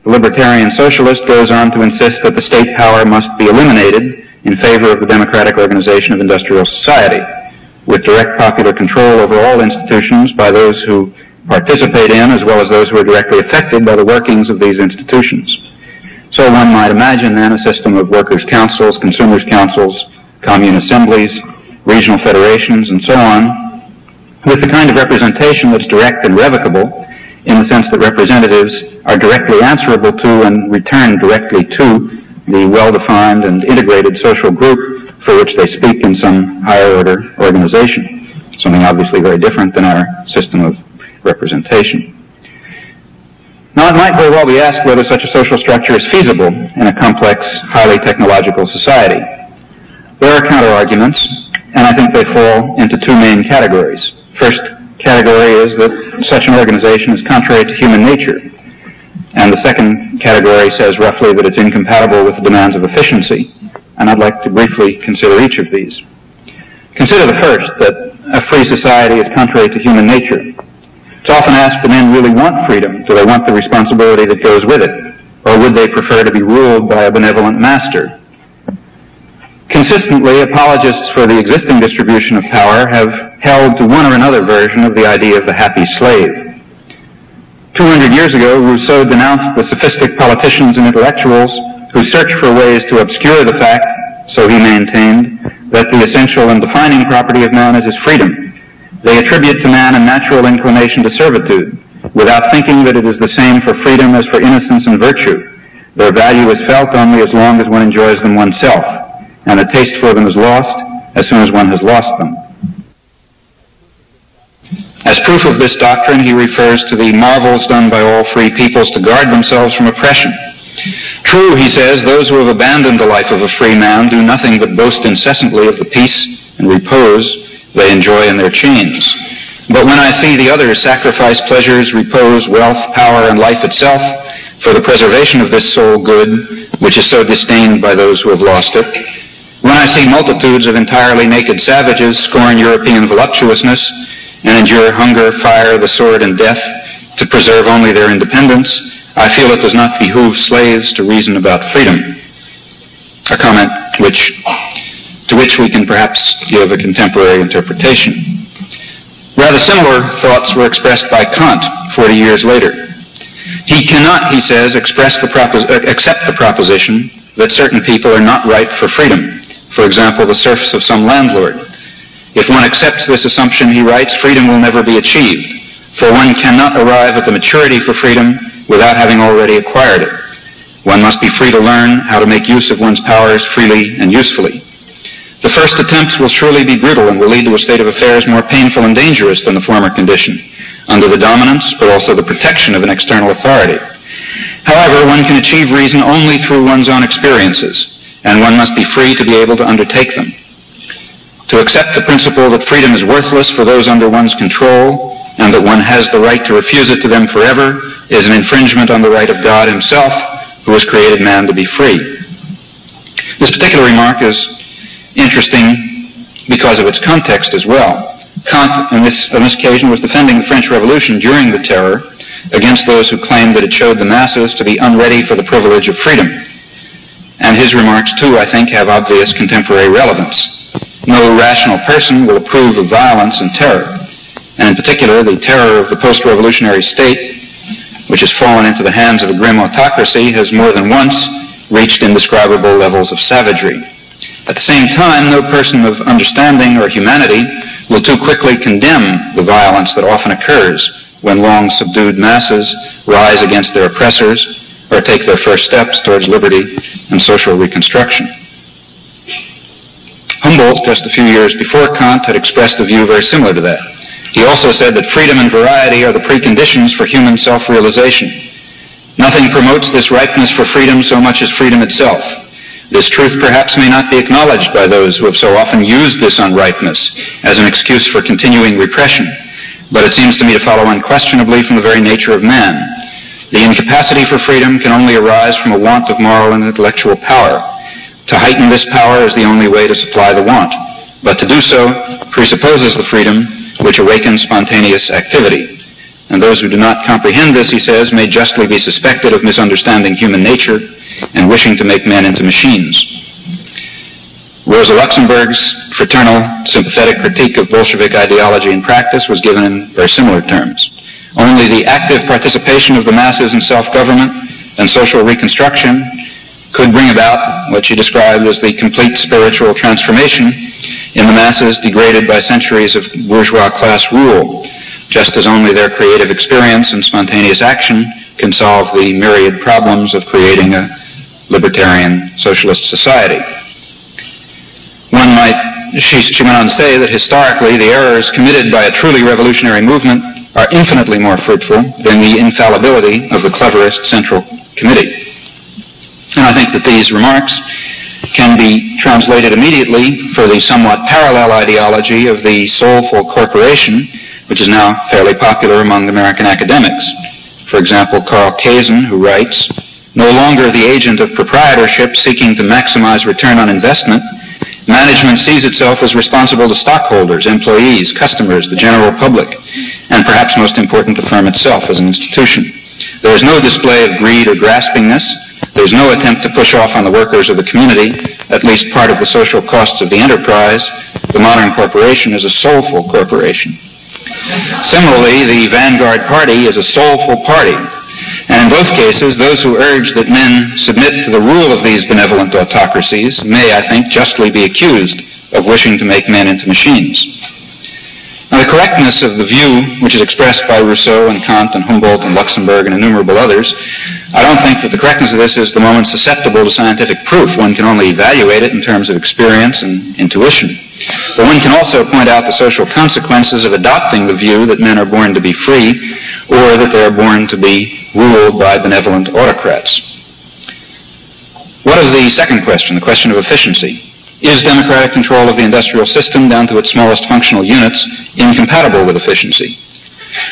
The libertarian socialist goes on to insist that the state power must be eliminated in favor of the democratic organization of industrial society, with direct popular control over all institutions by those who participate in as well as those who are directly affected by the workings of these institutions. So one might imagine then a system of workers' councils, consumers' councils, commune assemblies, regional federations, and so on, with the kind of representation that's direct and revocable, in the sense that representatives are directly answerable to and return directly to the well-defined and integrated social group for which they speak in some higher order organization, something obviously very different than our system of representation. Now, it might very well be asked whether such a social structure is feasible in a complex, highly technological society. There are counter-arguments, and I think they fall into two main categories. First category is that such an organization is contrary to human nature, and the second category says roughly that it's incompatible with the demands of efficiency, and I'd like to briefly consider each of these. Consider the first, that a free society is contrary to human nature. It's often asked, do men really want freedom? Do they want the responsibility that goes with it? Or would they prefer to be ruled by a benevolent master? Consistently, apologists for the existing distribution of power have held to one or another version of the idea of the happy slave. 200 years ago, Rousseau denounced the sophistic politicians and intellectuals who search for ways to obscure the fact, so he maintained, that the essential and defining property of man is his freedom. They attribute to man a natural inclination to servitude, without thinking that it is the same for freedom as for innocence and virtue. Their value is felt only as long as one enjoys them oneself, and the taste for them is lost as soon as one has lost them. As proof of this doctrine, he refers to the marvels done by all free peoples to guard themselves from oppression. True, he says, those who have abandoned the life of a free man do nothing but boast incessantly of the peace and repose they enjoy in their chains. But when I see the others sacrifice pleasures, repose, wealth, power, and life itself for the preservation of this sole good, which is so disdained by those who have lost it, when I see multitudes of entirely naked savages scorn European voluptuousness and endure hunger, fire, the sword, and death to preserve only their independence, I feel it does not behoove slaves to reason about freedom. A comment to which we can perhaps give a contemporary interpretation. Rather similar thoughts were expressed by Kant 40 years later. He cannot, he says, accept the proposition that certain people are not ripe for freedom, for example, the serfs of some landlord. If one accepts this assumption, he writes, freedom will never be achieved, for one cannot arrive at the maturity for freedom without having already acquired it. One must be free to learn how to make use of one's powers freely and usefully. The first attempts will surely be brutal and will lead to a state of affairs more painful and dangerous than the former condition, under the dominance but also the protection of an external authority. However, one can achieve reason only through one's own experiences, and one must be free to be able to undertake them. To accept the principle that freedom is worthless for those under one's control, and that one has the right to refuse it to them forever, is an infringement on the right of God himself, who has created man to be free. This particular remark is interesting because of its context as well. Kant, on this occasion, was defending the French Revolution during the Terror against those who claimed that it showed the masses to be unready for the privilege of freedom. And his remarks, too, I think, have obvious contemporary relevance. No rational person will approve of violence and terror, and in particular the terror of the post-revolutionary state, which has fallen into the hands of a grim autocracy, has more than once reached indescribable levels of savagery. At the same time, no person of understanding or humanity will too quickly condemn the violence that often occurs when long subdued masses rise against their oppressors or take their first steps towards liberty and social reconstruction. Humboldt, just a few years before Kant, had expressed a view very similar to that. He also said that freedom and variety are the preconditions for human self-realization. Nothing promotes this ripeness for freedom so much as freedom itself. This truth perhaps may not be acknowledged by those who have so often used this unripeness as an excuse for continuing repression, but it seems to me to follow unquestionably from the very nature of man. The incapacity for freedom can only arise from a want of moral and intellectual power. To heighten this power is the only way to supply the want, but to do so presupposes the freedom which awakens spontaneous activity. and those who do not comprehend this, he says, may justly be suspected of misunderstanding human nature and wishing to make men into machines. Rosa Luxemburg's fraternal, sympathetic critique of Bolshevik ideology and practice was given in very similar terms. Only the active participation of the masses in self-government and social reconstruction could bring about what she described as the complete spiritual transformation in the masses degraded by centuries of bourgeois class rule, just as only their creative experience and spontaneous action can solve the myriad problems of creating a libertarian socialist society. She went on to say that historically the errors committed by a truly revolutionary movement are infinitely more fruitful than the infallibility of the cleverest central committee. And I think that these remarks can be translated immediately for the somewhat parallel ideology of the soulful corporation, which is now fairly popular among American academics. For example, Carl Kazin, who writes, "No longer the agent of proprietorship seeking to maximize return on investment, management sees itself as responsible to stockholders, employees, customers, the general public, and perhaps most important, the firm itself as an institution. There is no display of greed or graspingness. There is no attempt to push off on the workers of the community at least part of the social costs of the enterprise. The modern corporation is a soulful corporation." Similarly, the vanguard party is a soulful party. And in both cases, those who urge that men submit to the rule of these benevolent autocracies may, I think, justly be accused of wishing to make men into machines. Now, the correctness of the view, which is expressed by Rousseau and Kant and Humboldt and Luxemburg and innumerable others, I don't think that the correctness of this is the moment susceptible to scientific proof. One can only evaluate it in terms of experience and intuition. But one can also point out the social consequences of adopting the view that men are born to be free, or that they are born to be ruled by benevolent autocrats. What of the second question, the question of efficiency? Is democratic control of the industrial system down to its smallest functional units incompatible with efficiency?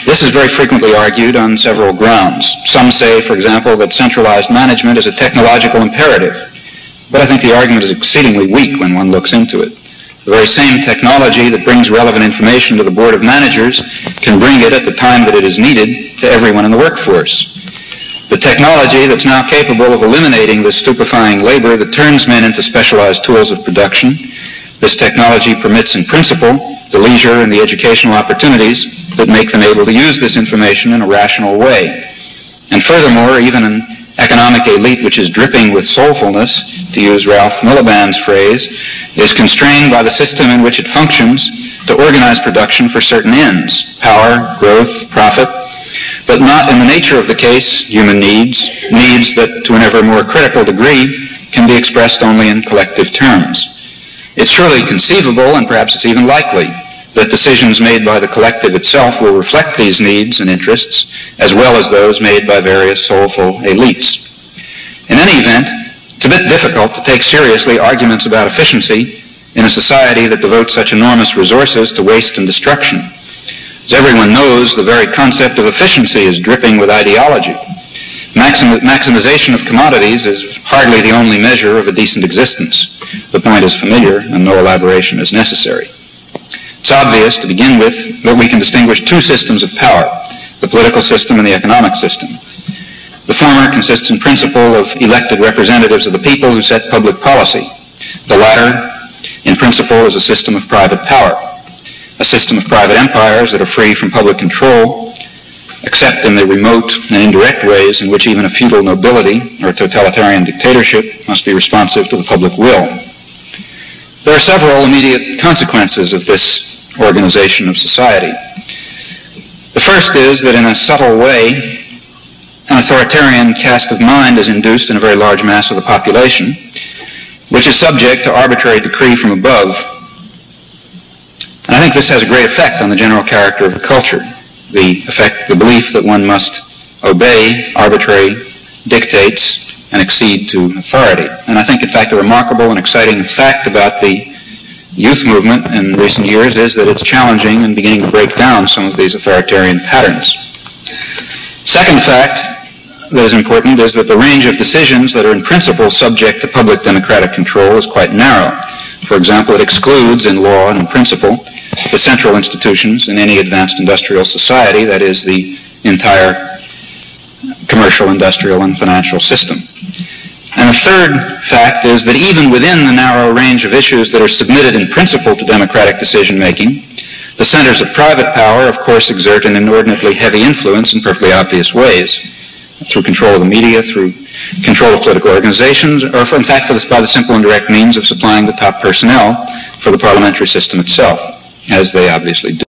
This is very frequently argued on several grounds. Some say, for example, that centralized management is a technological imperative, but I think the argument is exceedingly weak when one looks into it. The very same technology that brings relevant information to the board of managers can bring it at the time that it is needed to everyone in the workforce. The technology that's now capable of eliminating the stupefying labor that turns men into specialized tools of production, this technology permits in principle the leisure and the educational opportunities that make them able to use this information in a rational way. And furthermore, even an economic elite which is dripping with soulfulness, to use Ralph Miliband's phrase, is constrained by the system in which it functions to organize production for certain ends, power, growth, profit, but not in the nature of the case human needs that to an ever more critical degree can be expressed only in collective terms. It's surely conceivable, and perhaps it's even likely, that decisions made by the collective itself will reflect these needs and interests, as well as those made by various soulful elites. In any event, it's a bit difficult to take seriously arguments about efficiency in a society that devotes such enormous resources to waste and destruction. As everyone knows, the very concept of efficiency is dripping with ideology. Maximization of commodities is hardly the only measure of a decent existence. The point is familiar, and no elaboration is necessary. It's obvious, to begin with, that we can distinguish two systems of power, the political system and the economic system. The former consists in principle of elected representatives of the people who set public policy. The latter, in principle, is a system of private power, a system of private empires that are free from public control, except in the remote and indirect ways in which even a feudal nobility or totalitarian dictatorship must be responsive to the public will. There are several immediate consequences of this organization of society. The first is that in a subtle way, an authoritarian cast of mind is induced in a very large mass of the population, which is subject to arbitrary decree from above. And I think this has a great effect on the general character of the culture, the belief that one must obey arbitrary dictates and accede to authority. And I think, in fact, a remarkable and exciting fact about the youth movement in recent years is that it's challenging and beginning to break down some of these authoritarian patterns. Second fact that is important is that the range of decisions that are in principle subject to public democratic control is quite narrow. For example, it excludes in law and in principle the central institutions in any advanced industrial society, that is, the entire commercial, industrial, and financial system. And a third fact is that even within the narrow range of issues that are submitted in principle to democratic decision-making, the centers of private power, of course, exert an inordinately heavy influence in perfectly obvious ways, through control of the media, through control of political organizations, or in fact by the simple and direct means of supplying the top personnel for the parliamentary system itself, as they obviously do.